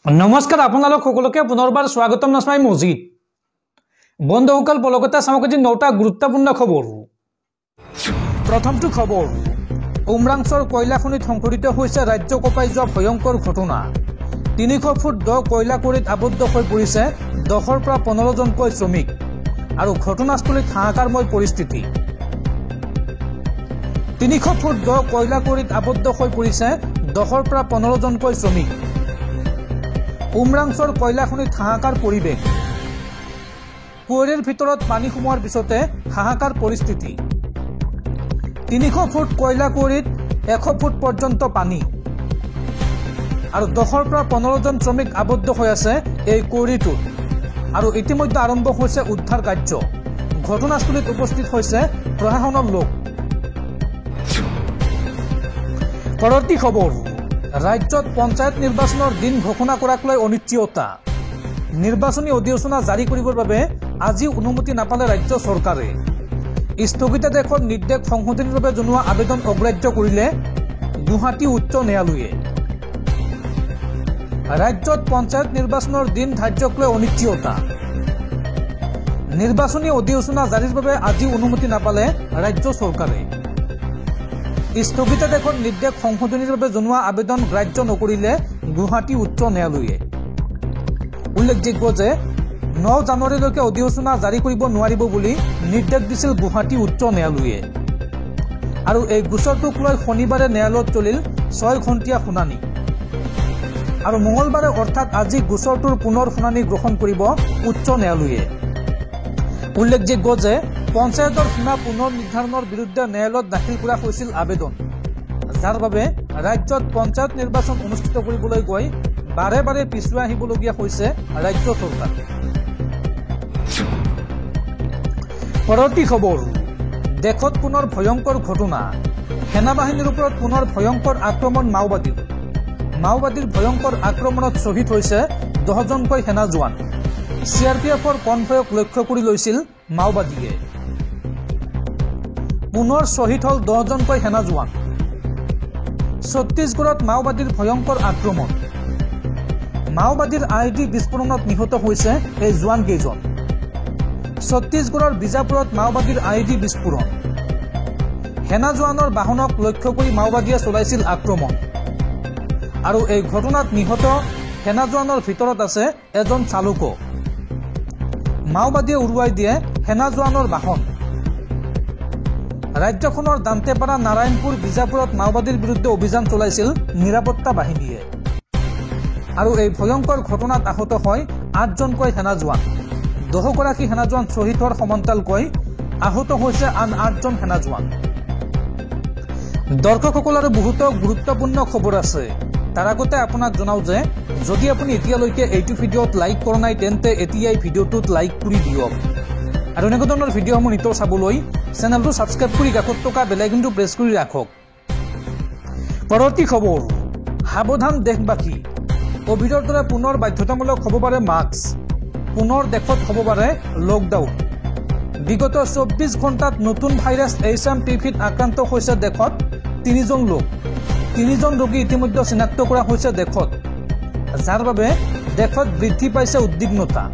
नमस्कार आपनालोक सकलोके पुनर्बार स्वागतम नास्माई मजिद बंधुসকল पलकता सामकाजी 9টা गुरुत्वपूर्ण खबर। प्रथमটো खबर उमरांचर कयला खनित संघटित হৈছে राज्য কঁপাই যোৱা ভয়ঙ্কৰ ঘটনা। 300 ফুট দ কয়লা কৰিত আবদ্ধ হৈ পৰিছে 10ৰ পৰা 15 জনকৈ শ্ৰমিক আৰু ঘটনাস্থলীত হাহাকাৰময় পৰিস্থিতি। 300 ফুট দ কয়লা কৰিত আবদ্ধ হৈ পৰিছে 10ৰ পৰা 15 জনকৈ শ্ৰমিক। उमरांचर कयला खनित हाहाकार परिवेश। कुवरीर भितरत पानी सोमोৱাৰ पिछते हाहाकार परिस्थिति। 300 फुट कयला कुवरीत 100 फुट पर्यंत पानी और 10ৰ পৰা 15 জন শ্ৰমিক আবদ্ধ হৈ আছে এই কুৱৰীটোত আৰু ইতিমধ্যে আৰম্ভ হৈছে উদ্ধাৰ কাৰ্য। ঘটনাস্থলীত উপস্থিত হৈছে প্ৰশাসনৰ লোক। পৰৱৰ্তী খবৰ राज्यत पंचायत निर्वाचन दिन घोषणा कराक লৈ अनिश्चितता। निर्वाचनी अधिसूचना जारी কৰিবৰ বাবে আজি অনুমতি নাপালে ৰাজ্য চৰকাৰে। স্থগিতাদেশৰ নিৰ্দেশ সংশোধনীৰ বাবে জনোৱা আবেদন অগ্ৰাহ্য কৰিলে গুৱাহাটী উচ্চ ন্যায়ালয়ে। ৰাজ্যত পঞ্চায়ত নিৰ্বাচনৰ দিন ধাৰ্যক লৈ অনিশ্চিততা। নিৰ্বাচনী অধিসূচনা জাৰিৰ বাবে আজি অনুমতি নাপালে ৰাজ্য চৰকাৰে। স্থগিতাদেশৰ নিৰ্দেশ সংশোধনীৰ বাবে জনোৱা আবেদন গ্ৰাহ্য নকৰিলে গুৱাহাটী উচ্চ ন্যায়ালয়ে। উল্লেখযোগ্য যে 9 জানুৱাৰীলৈকে অধিসূচনা জাৰি কৰিব নোৱাৰিব বুলি নিৰ্দেশ দিছিল গুৱাহাটী উচ্চ ন্যায়ালয়ে আৰু এই গোচৰটোক লৈ শনিবাৰে ন্যায়ালয়ত চলিল 6 ঘণ্টীয়া শুনানি আৰু মঙলবাৰে অৰ্থাৎ আজি গোচৰটোৰ পুনৰ শুনানি গ্ৰহণ কৰিব উচ্চ ন্যায়ালয়ে। উল্লেখযোগ্য যে পঞ্চায়তৰ সীমা পুনৰ নিৰ্ধাৰণৰ বিৰুদ্ধে ন্যায়ালয়ত দাখিল কৰা হৈছিল আবেদন, যাৰ বাবে ৰাজ্যত পঞ্চায়ত নিৰ্বাচন অনুষ্ঠিত কৰিবলৈ গৈ বাৰে বাৰে পিছুৱাই আহিবলগীয়া হৈছে ৰাজ্য চৰকাৰ। পৰৱৰ্তী খবৰ দেশত পুনৰ ভয়ংকৰ ঘটনা। সেনাবাহিনীৰ ওপৰত পুনৰ ভয়ংকৰ আক্ৰমণ মাওবাদীৰ ভয়ংকৰ আক্ৰমণত শ্বহীদ হৈছে 10 জনকৈ সেনা জোৱান। CRPFৰ কনভয়ক লক্ষ্য কৰি লৈছিল মাওবাদীয়ে। পুনৰ শ্বহীদ হল 10 জনকৈ সেনা জোৱান। ছত্তীশগড়ত মাওবাদীৰ ভয়ংকৰ আক্ৰমণ। মাওবাদীৰ ID বিস্ফোৰণত নিহত হৈছে এই জোৱান কেইজন। ছত্তীশগড়ৰ বিজাপুৰত মাওবাদীৰ ID বিস্ফোৰণ। সেনা জোৱানৰ বাহনক লক্ষ্য কৰি মাওবাদীয়ে চলাইছিল আক্ৰমণ আৰু এই ঘটনাত নিহত সেনা জোৱানৰ ভিতৰত আছে এজন চালক। মাওবাদীয়ে উৰুৱাই দিয়ে সেনা জোৱানৰ বাহন। ৰাজ্যখনৰ দান্তেপাৰা নাৰায়ণপুৰ বিজাপুৰত মাওবাদীৰ বিৰুদ্ধে অভিযান চলাইছিল নিৰাপত্তা বাহিনীয়ে আৰু এই ভয়ংকৰ ঘটনাত আহত হয় 8 জনকৈ সেনা জোৱান। 10 গৰাকী সেনা জোৱান শ্বহীদ হোৱাৰ সমান্তৰালকৈ আহত হৈছে আন 8 জন সেনা জোৱান। দৰ্শকসকলৰ বহুতো গুৰুত্বপূৰ্ণ খবৰ আছে। তাৰ আগতে আপোনাক জনাও যে যদি আপুনি এতিয়ালৈকে এইটো ভিডিঅ'ত লাইক কৰা নাই তেন্তে এতিয়াই ভিডিঅ'টোত লাইক কৰি দিয়ক আৰু এনেকুৱা ধৰণৰ ভিডিঅ'সমূহ নিতৌ চাবলৈ চেনেলটো সাবস্ক্ৰাইব কৰি কাষত থকা বেল আইকনটো প্ৰেছ কৰি ৰাখক। পৰৱৰ্তী খবৰ সাৱধান দেশবাসী। কোভিডৰ দৰে পুনৰ বাধ্যতামূলক হ'ব পাৰে মাস্ক। পুনৰ দেশত হ'ব পাৰে লকডাউন। বিগত 24 ঘণ্টাত নতুন ভাইৰাছ HMPVত আক্ৰান্ত হৈছে দেশত 3 জন লোক। 3 জন ৰোগী ইতিমধ্যে চিনাক্ত কৰা হৈছে দেশত, যাৰ বাবে দেশত বৃদ্ধি পাইছে উদ্বিগ্নতা।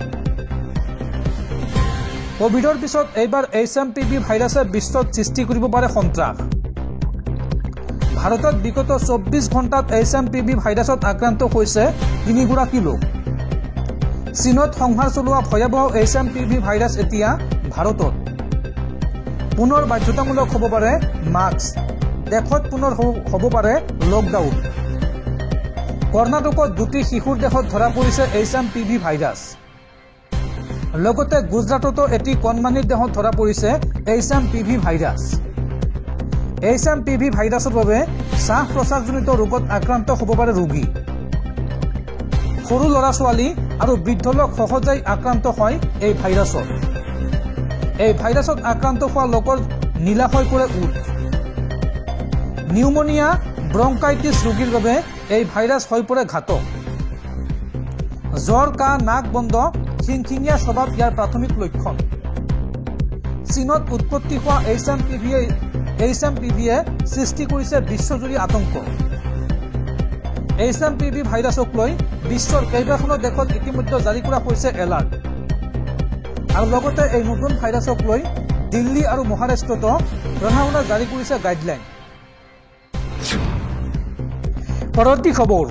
কোভিডৰ পিছত এইবাৰ HMPV ভাইৰাছে বিশ্বত সৃষ্টি কৰিব পাৰে সন্ত্ৰাস। ভাৰতত বিগত 24 ঘণ্টাত HMPV ভাইৰাছত আক্ৰান্ত হৈছে 3 গৰাকী লোক। চীনত সংহাৰ চলোৱা ভয়াৱহ HMPV ভাইৰাছ এতিয়া ভাৰতত। পুনৰ বাধ্যতামূলক হ'ব পাৰে মাস্ক। দেশত পুনৰ হ'ব পাৰে লকডাউন। কৰ্ণাটকত 2টি শিশুৰ দেহত ধৰা পৰিছে HMPV ভাইৰাছ। লগতে গুজৰাটতো এটি কণমানিৰ দেহত ধৰা পৰিছে HMPV ভাইৰাছ। HMPV ভাইৰাছৰ বাবে শ্বাস প্ৰশ্বাসজনিত ৰোগত আক্ৰান্ত হ'ব পাৰে ৰোগী। সৰু ল'ৰা ছোৱালী আৰু বৃদ্ধ লোক সহজেই আক্ৰান্ত হয় এই ভাইৰাছত। এই ভাইৰাছত আক্ৰান্ত হোৱা লোকৰ নীলা হৈ পৰে ওঁঠ। নিউমোনিয়া ব্ৰংকাইটিছ ৰোগীৰ বাবে এই ভাইৰাছ হৈ পৰে ঘাতক। জ্বৰ, কাহ, নাক বন্ধ, খিংখিঙীয়া স্বভাৱ ইয়াৰ প্ৰাথমিক লক্ষণ। চীনত উৎপত্তি হোৱা HMPVয়ে সৃষ্টি কৰিছে বিশ্বজুৰি আতংক। HMPV ভাইৰাছক লৈ বিশ্বৰ কেইবাখনো দেশত ইতিমধ্যে জাৰি কৰা হৈছে এলাৰ্ট আৰু লগতে এই নতুন ভাইৰাছক লৈ দিল্লী আৰু মহাৰাষ্ট্ৰতো প্ৰশাসনে জাৰি কৰিছে গাইডলাইন। পৰৱৰ্তী খবৰ,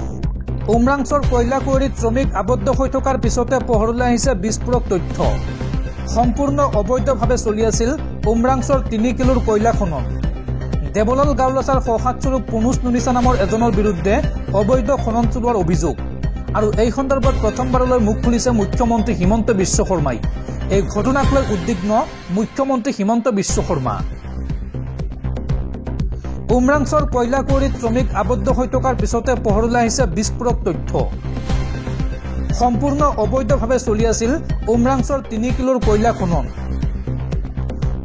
উমৰাংছৰ কয়লা কুঁৱৰীত শ্ৰমিক আবদ্ধ হৈ থকাৰ পিছতে পোহৰলৈ আহিছে বিস্ফোৰক তথ্য। সম্পূৰ্ণ অবৈধভাৱে চলি আছিল উমৰাংছৰ 3 কিলোৰ কয়লা খনন। দেৱলাল গাওলাছাৰ সহায়স্বৰূপ পুনুজ নুনিছা নামৰ এজনৰ বিৰুদ্ধে অবৈধ খনন চলোৱাৰ অভিযোগ আৰু এই সন্দৰ্ভত প্ৰথমবাৰলৈ মুখ খুলিছে মুখ্যমন্ত্ৰী হিমন্ত বিশ্ব শৰ্মাই। এই ঘটনাক লৈ উদ্বিগ্ন মুখ্যমন্ত্ৰী হিমন্ত বিশ্ব শৰ্মা। উমৰাংছৰ কয়লা কুঁৱৰীত শ্ৰমিক আবদ্ধ হৈ থকাৰ পিছতে পোহৰলৈ আহিছে বিস্ফোৰক তথ্য। সম্পূৰ্ণ অবৈধভাৱে চলি আছিল উমৰাংছৰ 3 কিলোৰ কয়লা খনন।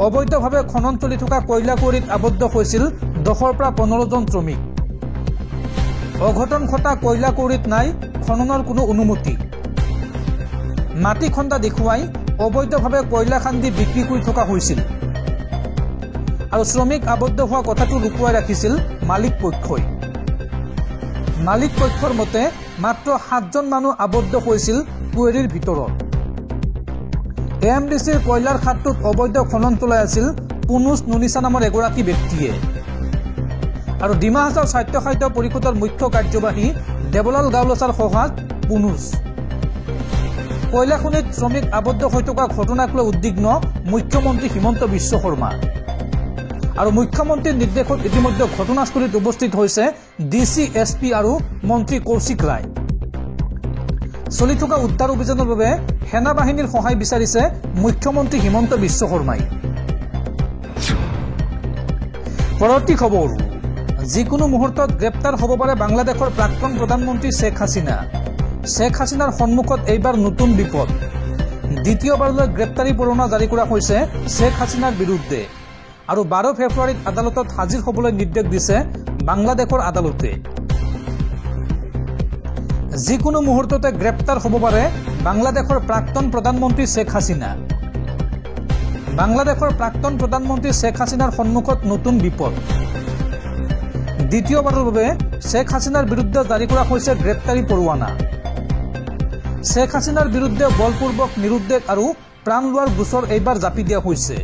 অবৈধভাৱে খনন চলি থকা কয়লা কুঁৱৰীত আবদ্ধ হৈছিল 10ৰ পৰা 15 জন শ্ৰমিক। অঘটন ঘটা কয়লা কুঁৱৰীত নাই খননৰ কোনো অনুমতি। মাটি খন্দা দেখুৱাই অবৈধভাৱে কয়লা খান্দি বিক্ৰী কৰি থকা হৈছিল আৰু শ্ৰমিক আবদ্ধ হোৱা কথাটো লুকুৱাই ৰাখিছিল মালিক পক্ষই। মালিক পক্ষৰ মতে মাত্ৰ 7জন মানুহ আবদ্ধ হৈছিল কুঁৱৰীৰ ভিতৰত। AMDCৰ কয়লাৰ খাতটোত অবৈধ খনন চলাই আছিল পুনুজ নুনিছা নামৰ এগৰাকী ব্যক্তিয়ে আৰু ডিমা হাছাও স্বাস্থ্য পৰিষদৰ মুখ্য কাৰ্যবাহী দেৱলাল গাওলাছাৰ সহায়ত পুনুজ। কয়লা খনিত শ্ৰমিক আবদ্ধ হৈ থকা ঘটনাক লৈ উদ্বিগ্ন মুখ্যমন্ত্ৰী হিমন্ত বিশ্ব শৰ্মা আৰু মুখ্যমন্ত্ৰীৰ নিৰ্দেশত ইতিমধ্যে ঘটনাস্থলীত উপস্থিত হৈছে DC SP আৰু মন্ত্ৰী কৌশিক ৰায়। চলি থকা উদ্ধাৰ অভিযানৰ বাবে সেনা বাহিনীৰ সহায় বিচাৰিছে মুখ্যমন্ত্ৰী হিমন্ত বিশ্ব শৰ্মাই। পৰৱৰ্তী খবৰ, যিকোনো মুহূৰ্তত গ্ৰেপ্তাৰ হ'ব পাৰে বাংলাদেশৰ প্ৰাক্তন প্ৰধানমন্ত্ৰী শ্বেখ হাছিনা। শ্বেখ হাছিনাৰ সন্মুখত এইবাৰ নতুন বিপদ। দ্বিতীয়বাৰলৈ গ্ৰেপ্তাৰী পৰোৱানা জাৰি কৰা হৈছে শ্বেখ হাছিনাৰ বিৰুদ্ধে আৰু 12 ফেব্ৰুৱাৰীত আদালতত হাজিৰ হ'বলৈ নিৰ্দেশ দিছে বাংলাদেশৰ আদালতে। যিকোনো মুহূৰ্ততে গ্ৰেপ্তাৰ হ'ব পাৰে বাংলাদেশৰ প্ৰাক্তন প্ৰধানমন্ত্ৰী শ্বেখ হাছিনা। বাংলাদেশৰ প্ৰাক্তন প্ৰধানমন্ত্ৰী শ্বেখ হাছিনাৰ সন্মুখত নতুন বিপদ। দ্বিতীয়বাৰৰ বাবে শ্বেখ হাছিনাৰ বিৰুদ্ধে জাৰি কৰা হৈছে গ্ৰেপ্তাৰী পৰোৱানা। শ্বেখ হাছিনাৰ বিৰুদ্ধে বলপূৰ্বক নিৰুদ্দেশ আৰু প্ৰাণ লোৱাৰ গোচৰ এইবাৰ জাপি দিয়া হৈছে।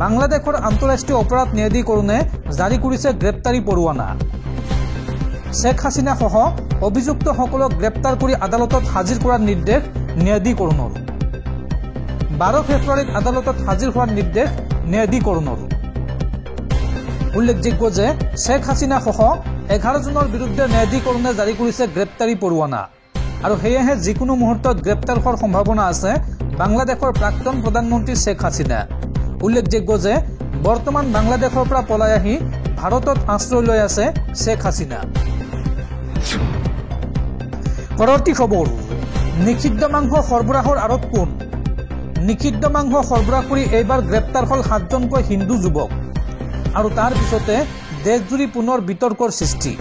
বাংলাদেশৰ আন্তঃৰাষ্ট্ৰীয় অপৰাধ ন্যায়াধিকৰণে জাৰি কৰিছে গ্ৰেপ্তাৰী পৰোৱানা। শ্বেখ হাছিনা সহ অভিযুক্তসকলক গ্ৰেপ্তাৰ কৰি আদালতত হাজিৰ কৰাৰ নিৰ্দেশ ন্যায়াধিকৰণৰ। 12 ফেব্ৰুৱাৰীত আদালতত হাজিৰ হোৱাৰ নিৰ্দেশ ন্যায়াধিকৰণৰ। উল্লেখযোগ্য যে শ্বেখ হাছিনা সহ 11 জনৰ বিৰুদ্ধে ন্যায়াধিকৰণে জাৰি কৰিছে গ্ৰেপ্তাৰী পৰোৱানা আৰু সেয়েহে যিকোনো মুহূৰ্তত গ্ৰেপ্তাৰ হোৱাৰ সম্ভাৱনা আছে বাংলাদেশৰ প্ৰাক্তন প্ৰধানমন্ত্ৰী শ্বেখ হাছিনা। উল্লেখযোগ্য যে বৰ্তমান বাংলাদেশৰ পৰা পলাই আহি ভাৰতত আশ্ৰয় লৈ আছে শ্বেখ হাছিনা। পৰৱৰ্তী খবৰ, নিষিদ্ধ মাংস সৰবৰাহৰ আঁৰত কোন? নিষিদ্ধ মাংস সৰবৰাহ কৰি এইবাৰ গ্ৰেপ্তাৰ হ'ল 7জনকৈ হিন্দু যুৱক আৰু তাৰ পিছতে দেশজুৰি পুনৰ বিতৰ্কৰ সৃষ্টি।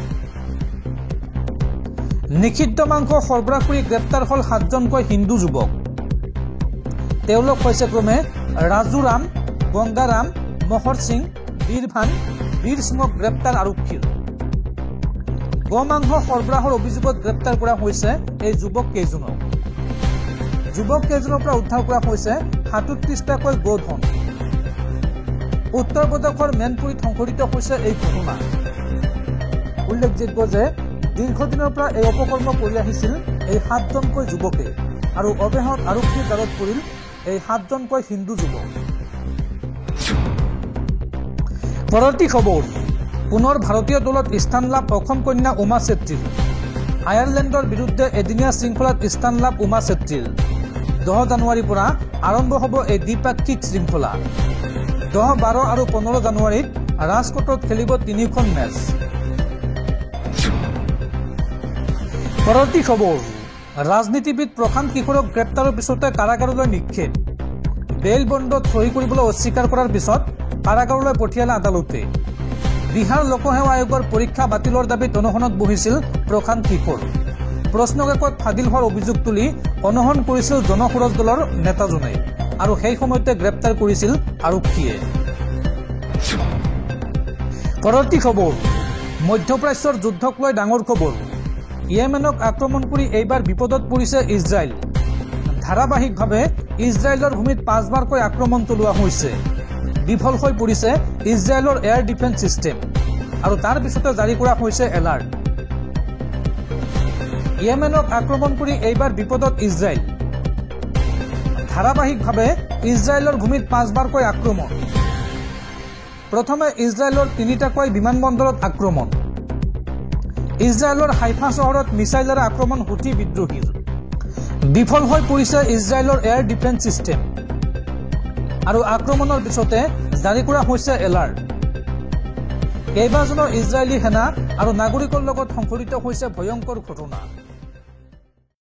নিষিদ্ধ মাংস সৰবৰাহ কৰি গ্ৰেপ্তাৰ হ'ল 7জনকৈ হিন্দু যুৱক। তেওঁলোক হৈছে ক্ৰমে ৰাজুৰাম, গংগাৰাম, মহৰ সিং, বীৰভান, বীৰ সিঙক গ্ৰেপ্তাৰ আৰক্ষীৰ। গোমাংস সৰবৰাহৰ অভিযোগত গ্ৰেপ্তাৰ কৰা হৈছে এই যুৱক কেইজনক। যুৱক কেইজনৰ পৰা উদ্ধাৰ কৰা হৈছে 37টাকৈ গোধন। উত্তৰ প্ৰদেশৰ মেনপুৰীত সংঘটিত হৈছে এই ঘটনা। উল্লেখযোগ্য যে দীৰ্ঘদিনৰ পৰা এই অপকৰ্ম কৰি আহিছিল এই 7জনকৈ যুৱকে আৰু অৱশেষত আৰক্ষীৰ দ্বাৰত পৰিল এই 7জনকৈ হিন্দু যুৱক। পৰৱৰ্তী খবৰ, পুনৰ ভাৰতীয় দলত স্থান লাভ অসম কন্যা উমা চেত্ৰীৰ। আয়াৰলেণ্ডৰ বিৰুদ্ধে এদিনীয়া শৃংখলাত স্থান লাভ উমা চেত্ৰীৰ। 10 জানুৱাৰীৰ পৰা আৰম্ভ হ'ব এই দ্বিপাক্ষিক শৃংখলা। 10, 12 আৰু 15 জানুৱাৰীত ৰাজকোটত খেলিব 3খন মেচ। পৰৱৰ্তী খবৰ, ৰাজনীতিবিদ প্ৰশান্ত কিশোৰক গ্ৰেপ্তাৰৰ পিছতে কাৰাগাৰলৈ নিক্ষেপ। বেইল বণ্ডত সহি কৰিবলৈ অস্বীকাৰ কৰাৰ পিছত কাৰাগাৰলৈ পঠিয়ালে আদালতে। বিহাৰ লোকসেৱা আয়োগৰ পৰীক্ষা বাতিলৰ দাবীত অনশনত বহিছিল প্ৰশান্ত কিশোৰ। প্ৰশ্নকাকত ফাদিল হোৱাৰ অভিযোগ তুলি অনশন কৰিছিল জনসুৰজ দলৰ নেতাজনে আৰু সেই সময়তে গ্ৰেপ্তাৰ কৰিছিল আৰক্ষীয়ে। পৰৱৰ্তী খবৰ, মধ্যপ্ৰাচ্যৰ যুদ্ধক লৈ ডাঙৰ খবৰ ইয়েমেনক আক্ৰমণ কৰি এইবাৰ বিপদত পৰিছে ইজৰাইল ধাৰাবাহিকভাৱে ইজৰাইলৰ ভূমিত 5বাৰকৈ আক্ৰমণ চলোৱা হৈছে বিফল হৈ পৰিছে ইজৰাইলৰ এয়াৰ ডিফেন্স সিস্টেম আৰু তাৰ পিছতে জাৰি কৰা হৈছে এলাৰ্ট ইয়েমেনক আক্ৰমণ কৰি এইবাৰ বিপদত ইজৰাইল ধাৰাবাহিকভাৱে ইজৰাইলৰ ভূমিত 5বাৰকৈ আক্ৰমণ প্ৰথমে ইজৰাইলৰ 3টাকৈ বিমানবন্দৰত আক্ৰমণ ইজৰাইলৰ হাইফা চহৰত মিছাইলেৰে আক্ৰমণ হুথি বিদ্ৰোহীৰ বিফল হৈ পৰিছে ইজৰাইলৰ এয়াৰ ডিফেন্স সিস্টেম আৰু আক্ৰমণৰ পিছতে জাৰি কৰা হৈছে এলাৰ্ট কেইবাজনো ইজৰাইলী সেনা আৰু নাগৰিকৰ লগত সংঘটিত হৈছে ভয়ংকৰ ঘটনা